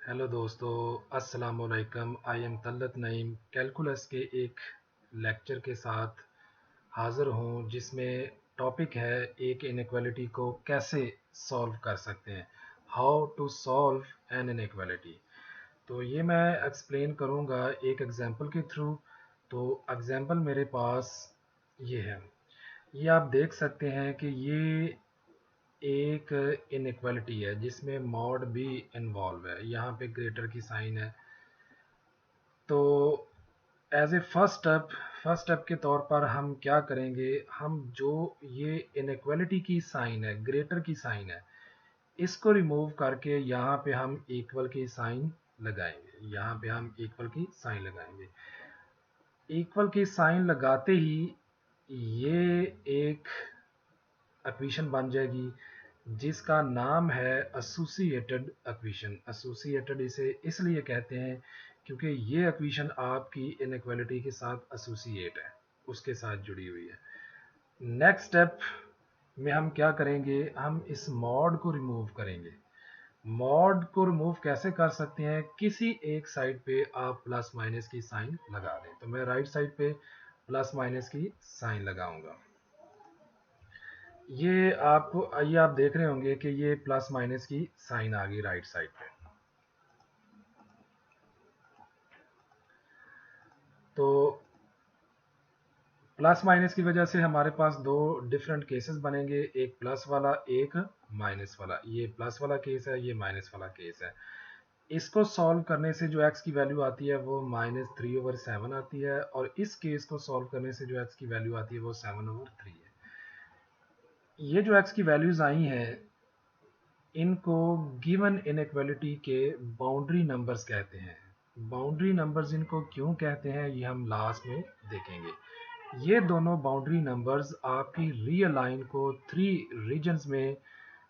Hello दोस्तों, अस्सलाम वालेकुम। आई एम तल्लत नईम कैलकुलस के एक लेक्चर के साथ हाज़िर हूँ जिसमें टॉपिक है एक इनइक्वालिटी को कैसे सॉल्व कर सकते हैं, how to solve an inequality. तो ये मैं एक्सप्लेन करूँगा एक एग्जांपल के थ्रू। तो एग्जांपल मेरे पास ये है। ये आप देख सकते हैं कि ये एक इनइक्वालिटी है जिसमें मॉड भी इन्वॉल्व है। यहाँ पे ग्रेटर की साइन है। तो एज ए फर्स्ट स्टेप के तौर पर हम क्या करेंगे, हम जो ये इनइक्वालिटी की साइन है, ग्रेटर की साइन है, इसको रिमूव करके यहाँ पे हम इक्वल की साइन लगाएंगे। यहाँ पे हम इक्वल की साइन लगाएंगे। इक्वल की साइन लगाते ही ये एक इक्वेशन बन जाएगी जिसका नाम है एसोसिएटेड इक्वेशन। एसोसिएटेड इसे इसलिए कहते हैं क्योंकि ये इक्वेशन आपकी इनइक्वालिटी के साथ एसोसिएट है, उसके साथ जुड़ी हुई है। नेक्स्ट स्टेप में हम क्या करेंगे, हम इस मॉड को रिमूव करेंगे। मॉड को रिमूव कैसे कर सकते हैं, किसी एक साइड पे आप प्लस माइनस की साइन लगा दें। तो मैं राइट साइड पे प्लस माइनस की साइन लगाऊंगा। ये आप देख रहे होंगे कि ये प्लस माइनस की साइन आ गई राइट साइड पे। तो प्लस माइनस की वजह से हमारे पास दो डिफरेंट केसेस बनेंगे, एक प्लस वाला एक माइनस वाला। ये प्लस वाला केस है, ये माइनस वाला केस है। इसको सॉल्व करने से जो x की वैल्यू आती है वो -3/7 आती है, और इस केस को सॉल्व करने से जो x की वैल्यू आती है वो 7/3 है। ये जो x की वैल्यूज आई हैं इनको गिवन इनइक्वालिटी के बाउंड्री नंबर्स कहते हैं। बाउंड्री नंबर्स इनको क्यों कहते हैं ये हम लास्ट में देखेंगे। ये दोनों बाउंड्री नंबर्स आपकी रियल लाइन को 3 रीजन्स में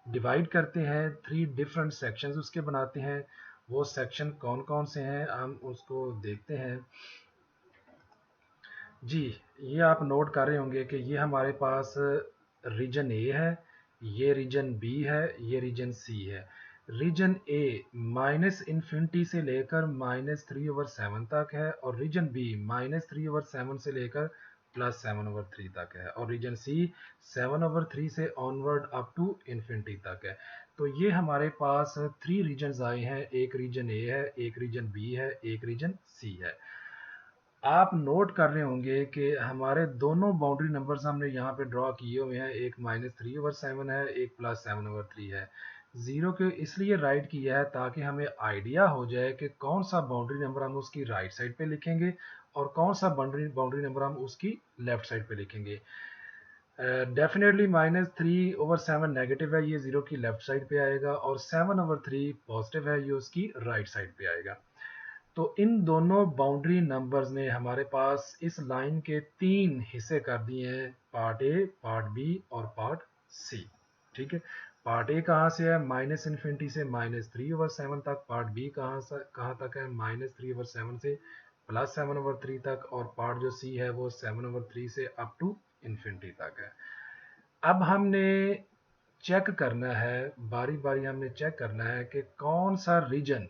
डिवाइड करते हैं, 3 डिफरेंट सेक्शंस उसके बनाते हैं। वो सेक्शन कौन कौन से हैं हम उसको देखते हैं। जी, ये आप नोट कर रहे होंगे कि ये हमारे पास रीजन ए है, ये रीजन बी है, ये रीजन सी है। रीजन ए माइनस इन्फिनिटी से लेकर -3/7 तक है, और रीजन बी -3/7 से लेकर +7/3 तक है, और रीजन सी 7/3 से ऑनवर्ड अप टू इन्फिनिटी तक है। तो ये हमारे पास 3 रीजन्स आए हैं। एक रीजन ए है, एक रीजन बी है, एक रीजन सी है। आप नोट कर रहे होंगे कि हमारे दोनों बाउंड्री नंबर्स हमने यहाँ पे ड्रॉ किए हुए हैं। एक -3/7 है, एक +7/3 है। जीरो के इसलिए राइट किया है ताकि हमें आइडिया हो जाए कि कौन सा बाउंड्री नंबर हम उसकी राइट साइड पे लिखेंगे और कौन सा बाउंड्री नंबर हम उसकी लेफ्ट साइड पे लिखेंगे। डेफिनेटली -3/7 नेगेटिव है, ये जीरो की लेफ्ट साइड पे आएगा, और 7/3 पॉजिटिव है, ये उसकी राइट साइड पे आएगा। तो इन दोनों बाउंड्री नंबर्स ने हमारे पास इस लाइन के 3 हिस्से कर दिए हैं, पार्ट ए, पार्ट बी और पार्ट सी। ठीक है। पार्ट ए कहाँ से है, -इन्फिनिटी से -3/7 तक। पार्ट बी कहाँ तक है, -3/7 से +7/3 तक। और पार्ट जो सी है वो 7/3 से अप टू इन्फिनिटी तक है। अब हमने चेक करना है, बारी बारी हमने चेक करना है कि कौन सा रीजन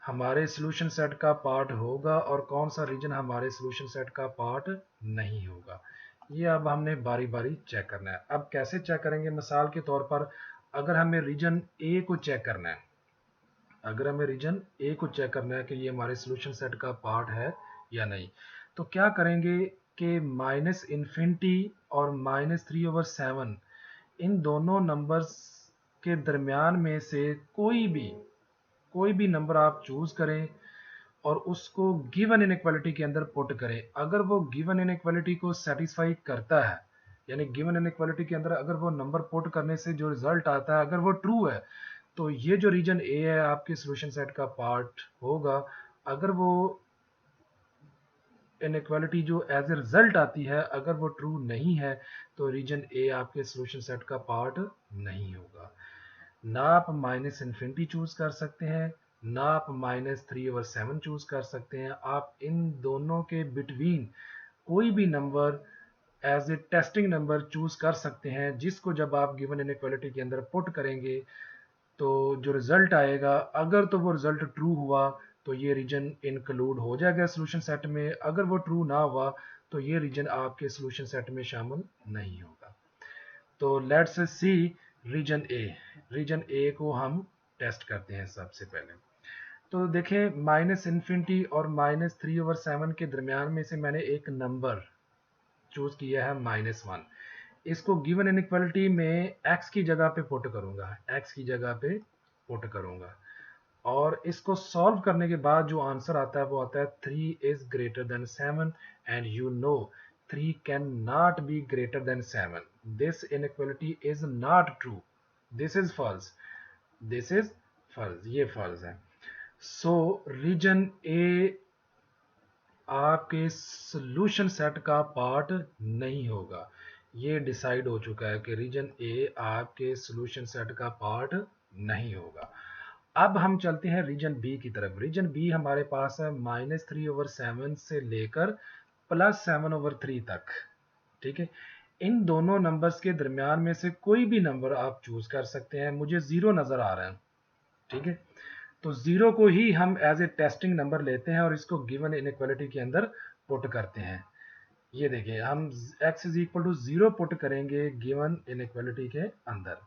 हमारे सॉल्यूशन सेट का पार्ट होगा और कौन सा रीजन हमारे सॉल्यूशन सेट का पार्ट नहीं होगा। ये अब हमने बारी बारी चेक करना है। अब कैसे चेक करेंगे, मिसाल के तौर पर अगर हमें रीजन ए को चेक करना है, अगर हमें रीजन ए को चेक करना है कि ये हमारे सॉल्यूशन सेट का पार्ट है या नहीं, तो क्या करेंगे कि -इन्फिनिटी और -3/7 इन दोनों नंबर्स के दरमियान में से कोई भी नंबर आप चूज करें और उसको गिवन इनइक्वालिटी के अंदर पुट करें। अगर वो गिवन इनइक्वालिटी को सेटिस्फाई करता है, यानी गिवन इनइक्वालिटी के अंदर अगर वो नंबर पुट करने से जो रिजल्ट आता है अगर वो ट्रू है, तो ये जो रीजन ए है आपके सॉल्यूशन सेट का पार्ट होगा। अगर वो इनइक्वालिटी जो एज ए रिजल्ट आती है अगर वो ट्रू नहीं है, तो रीजन ए आपके सॉल्यूशन सेट का पार्ट नहीं होगा। ना आप -इन्फिनिटी चूज कर सकते हैं, ना आप -3/7 चूज कर सकते हैं। आप इन दोनों के बिटवीन कोई भी number as a testing number choose कर सकते हैं, जिसको जब आप गिवन इनइक्वालिटी के अंदर पुट करेंगे तो जो रिजल्ट आएगा, अगर तो वो रिजल्ट ट्रू हुआ तो ये रीजन इंक्लूड हो जाएगा सोल्यूशन सेट में, अगर वो ट्रू ना हुआ तो ये रीजन आपके सोल्यूशन सेट में शामिल नहीं होगा। तो let's see region A. Region A को हम टेस्ट करते हैं सबसे पहले। तो देखें, माइनस इन्फिनिटी और -3/7 के दरमियान में से मैंने एक नंबर चूज किया है -1। इसको गिवन इनइक्वालिटी में x की जगह पे पुट करूंगा, x की जगह पे पुट करूंगा, और इसको सॉल्व करने के बाद जो आंसर आता है वो आता है 3 is greater than 7 and you know 3 can not be greater than 7। This inequality is not true, this is false, this is false, ये फॉल्स है। सो रीजन ए आपके सॉल्यूशन सेट का पार्ट नहीं होगा। ये डिसाइड हो चुका है कि रीजन ए आपके सॉल्यूशन सेट का पार्ट नहीं होगा। अब हम चलते हैं रीजन बी की तरफ। रीजन बी हमारे पास है -3/7 से लेकर +7/3 तक। ठीक है, इन दोनों नंबर्स के दरमियान में से कोई भी नंबर आप चूज कर सकते हैं। मुझे 0 नजर आ रहा है, ठीक है, तो 0 को ही हम एज ए टेस्टिंग नंबर लेते हैं और इसको गिवन इनइक्वालिटी के अंदर पुट करते हैं। ये देखिए, हम x is equal to 0 put करेंगे गिवन इनइक्वालिटी के अंदर।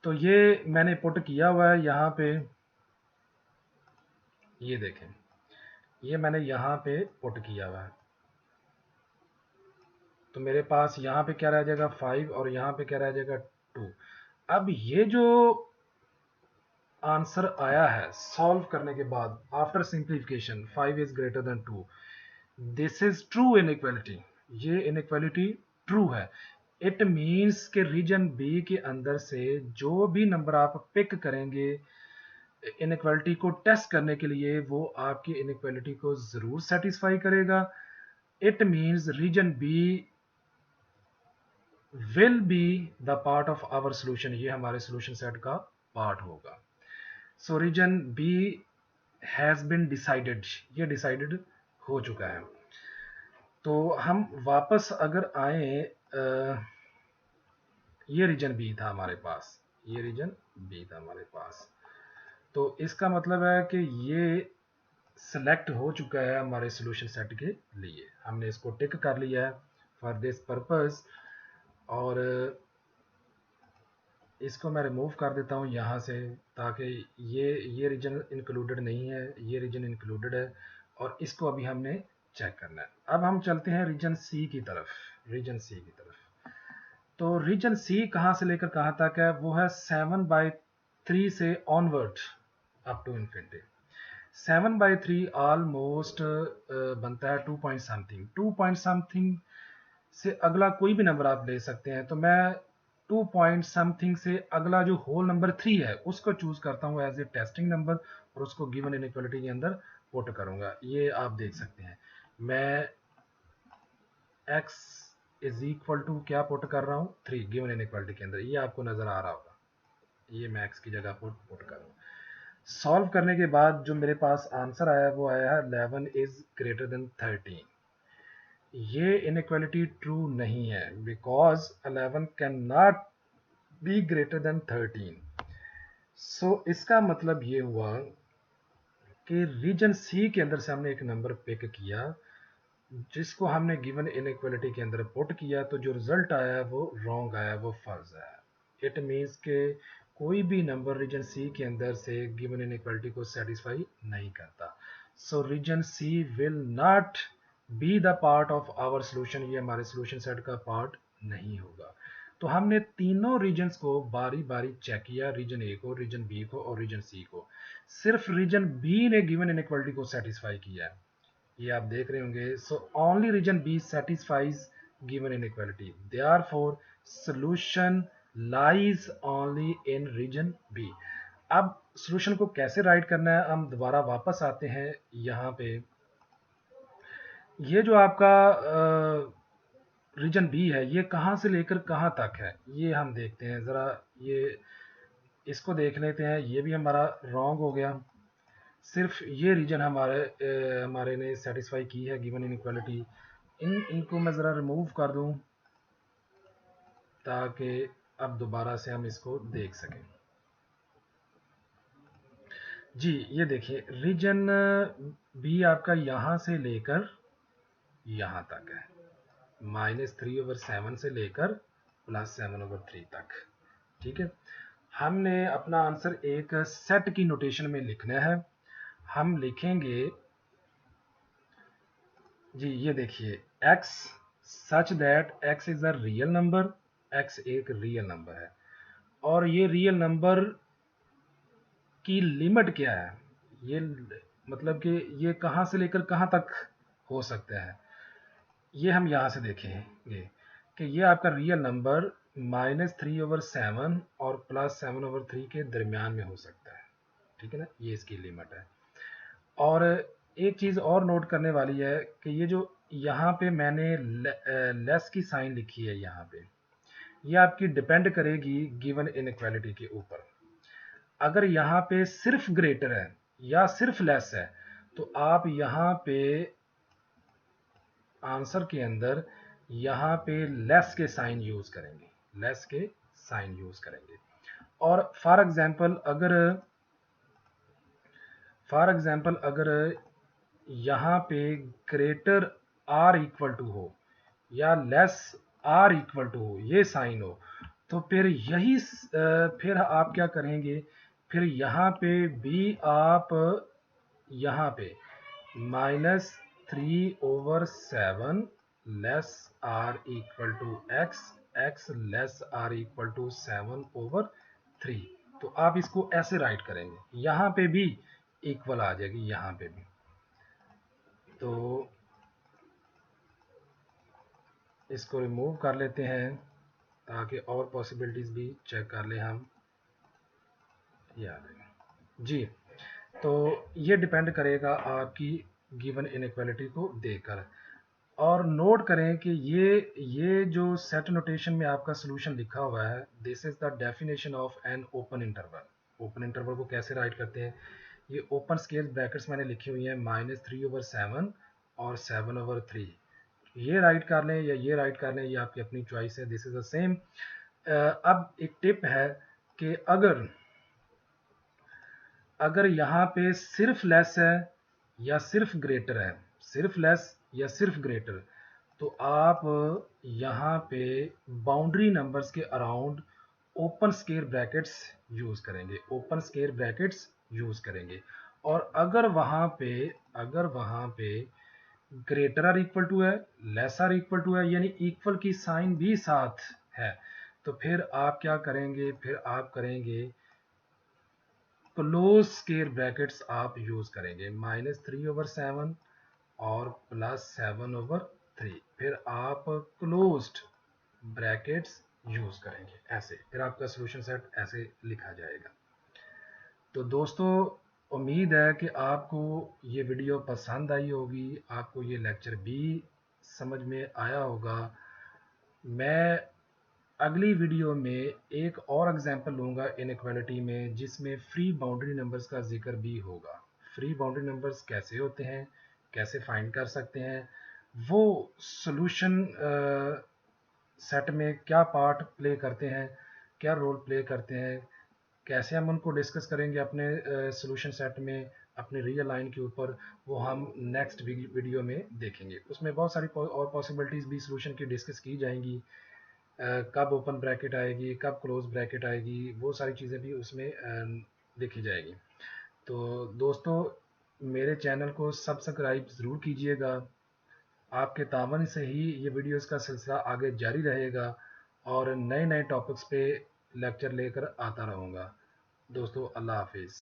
तो ये मैंने पुट किया हुआ है यहाँ पे, ये देखें, ये मैंने यहाँ पे पुट किया हुआ है। तो मेरे पास यहाँ पे क्या रह जाएगा 5 और यहाँ पे क्या रह जाएगा 2। अब ये जो आंसर आया है सॉल्व करने के बाद after simplification 5 is greater then 2, this is true inequality, ये इनइक्वालिटी ट्रू है। इट मीन्स के रीजन बी के अंदर से जो भी नंबर आप पिक करेंगे इनइक्वालिटी को टेस्ट करने के लिए, वो आपकी इनइक्वालिटी को जरूर सेटिस्फाई करेगा। It means region B will be the part of our solution, ये हमारे सोल्यूशन सेट का पार्ट होगा। So region B has been decided, ये डिसाइडेड हो चुका है। तो हम वापस अगर आए, ये रीजन बी था हमारे पास, ये रीजन बी था हमारे पास, तो इसका मतलब है कि ये सिलेक्ट हो चुका है हमारे सॉल्यूशन सेट के लिए। हमने इसको टिक कर लिया है फॉर दिस पर्पस, और इसको मैं रिमूव कर देता हूँ यहाँ से, ताकि ये रीजन इंक्लूडेड नहीं है, ये रीजन इंक्लूडेड है, और इसको अभी हमने चेक करना है। अब हम चलते हैं रीजन सी की तरफ। रीजन सी की तरफ, तो रीजन सी कहाँ से लेकर कहाँ तक है, वो है 7/3 से onward up to infinity. 7/3 almost बनता है 2 पॉइंट समथिंग, 2 पॉइंट समथिंग से अगला कोई भी नंबर आप ले सकते हैं। तो मैं 2 पॉइंट समथिंग से अगला जो होल नंबर 3 है उसको चूज करता हूँ एज ए टेस्टिंग नंबर, और उसको गिवन इनइक्वालिटी के अंदर पुट करूंगा। ये आप देख सकते हैं, मैं x इज इक्वल टू क्या पुट कर रहा हूँ 3 गिवन इनइक्वालिटी के अंदर, ये आपको नजर आ रहा होगा। ये मैं x की जगह पुट करूँ। सॉल्व करने के बाद जो मेरे पास आंसर आया वो आया है 11 इज ग्रेटर देन 13। ये इनइक्वालिटी ट्रू नहीं है, because 11 can not be greater then 13। सो इसका मतलब ये हुआ कि रीजन सी के अंदर से हमने एक नंबर पिक किया, जिसको हमने गिवन इनइक्वालिटी के अंदर पुट किया, तो जो रिजल्ट आया है वो रॉन्ग आया, वो फर्ज आया। इट मीन्स के कोई भी नंबर रीजन सी के अंदर से गिवन इनइक्वालिटी को सेटिस्फाई नहीं करता। So region C will not be the part of our solution, ये हमारे सोल्यूशन सेट का पार्ट नहीं होगा। तो हमने तीनों रीजन्स को बारी बारी चेक किया, रीजन ए को, रीजन बी को और रीजन सी को। सिर्फ रीजन बी ने गिवन इनइक्वालिटी को सेटिस्फाई किया है, ये आप देख रहे होंगे। So only region B satisfies given inequality, therefore solution lies only in region B. अब सॉल्यूशन को कैसे राइट करना है, हम दोबारा वापस आते हैं यहाँ पे। ये जो आपका रीजन बी है, ये कहाँ से लेकर कहाँ तक है, ये हम देखते हैं ज़रा। ये इसको देख लेते हैं, ये भी हमारा रॉन्ग हो गया। सिर्फ ये रीजन हमारे ने सेटिस्फाई की है गिवन इनइक्वालिटी। इनको मैं ज़रा रिमूव कर दूं, ताकि अब दोबारा से हम इसको देख सकें। जी ये देखिए रीजन बी आपका यहाँ से लेकर यहाँ तक है, -3/7 से लेकर +7/3 तक। ठीक है, हमने अपना आंसर एक सेट की नोटेशन में लिखना है। हम लिखेंगे जी ये देखिए x such that x is a real number, x एक रियल नंबर है और ये रियल नंबर की लिमिट क्या है, ये मतलब कि ये कहाँ से लेकर कहाँ तक हो सकता है, ये हम यहाँ से देखेंगे कि ये आपका रियल नंबर -3/7 और +7/3 के दरमियान में हो सकता है। ठीक है ना, ये इसकी लिमिट है। और एक चीज़ और नोट करने वाली है कि ये जो यहाँ पे मैंने लेस की साइन लिखी है यहाँ पे, ये आपकी डिपेंड करेगी गिवन इनइक्वालिटी के ऊपर। अगर यहाँ पे सिर्फ ग्रेटर है या सिर्फ लेस है तो आप यहाँ पे आंसर के अंदर यहाँ पे लेस के साइन यूज करेंगे, लेस के साइन यूज करेंगे। और फॉर एग्जांपल अगर यहाँ पे ग्रेटर आर इक्वल टू हो या लेस आर इक्वल टू हो, ये साइन हो, तो फिर यही फिर आप क्या करेंगे, फिर यहाँ पे भी आप यहाँ पे -3/7 less or equal to x less or equal to 7/3, तो आप इसको ऐसे राइट करेंगे, यहाँ पे भी इक्वल आ जाएगी यहाँ पे भी। तो इसको रिमूव कर लेते हैं ताकि और पॉसिबिलिटीज भी चेक कर लें हम। यार जी, तो ये डिपेंड करेगा आपकी गिवन इनइक्वालिटी को देखकर। और नोट करें कि ये जो सेट नोटेशन में आपका सोल्यूशन लिखा हुआ है, this is the definition of an open interval. Open interval को कैसे राइट करते हैं, ये ओपन स्केल ब्रैकेट्स मैंने लिखी हुई हैं -3/7 और 7/3, ये राइट कर लें या ये राइट कर लें, ये आपकी अपनी चॉइस है, दिस इज द सेम। अब एक टिप है कि अगर यहाँ पे सिर्फ लेस है या सिर्फ ग्रेटर है, सिर्फ लेस या सिर्फ ग्रेटर, तो आप यहाँ पे बाउंड्री नंबर्स के around open square brackets use करेंगे, ओपन स्क्वायर ब्रैकेट्स यूज करेंगे। और अगर वहाँ पे ग्रेटर आर इक्वल टू है, लेस आर इक्वल टू है, यानी इक्वल की साइन भी साथ है, तो फिर आप क्या करेंगे, फिर आप करेंगे क्लोज स्क्वायर ब्रैकेट्स आप यूज करेंगे, -3/7 और +7/3, फिर आप क्लोज्ड ब्रैकेट्स यूज करेंगे ऐसे, फिर आपका सॉल्यूशन सेट ऐसे लिखा जाएगा। तो दोस्तों उम्मीद है कि आपको ये वीडियो पसंद आई होगी, आपको ये लेक्चर भी समझ में आया होगा। मैं अगली वीडियो में एक और एग्जांपल लूँगा इनइक्वालिटी में, जिसमें फ्री बाउंड्री नंबर्स का जिक्र भी होगा। फ्री बाउंड्री नंबर्स कैसे होते हैं, कैसे फाइंड कर सकते हैं, वो सॉल्यूशन सेट में क्या पार्ट प्ले करते हैं, क्या रोल प्ले करते हैं, कैसे हम उनको डिस्कस करेंगे अपने सॉल्यूशन सेट में, अपने रियल लाइन के ऊपर, वो हम नेक्स्ट वीडियो में देखेंगे। उसमें बहुत सारी और पॉसिबिलिटीज़ भी सॉल्यूशन की डिस्कस की जाएंगी, कब ओपन ब्रैकेट आएगी, कब क्लोज ब्रैकेट आएगी, वो सारी चीज़ें भी उसमें देखी जाएगी। तो दोस्तों मेरे चैनल को सब्सक्राइब ज़रूर कीजिएगा, आपके तावन से ही ये वीडियोस का सिलसिला आगे जारी रहेगा और नए नए टॉपिक्स पे लेक्चर लेकर आता रहूँगा। दोस्तों अल्लाह हाफिज़।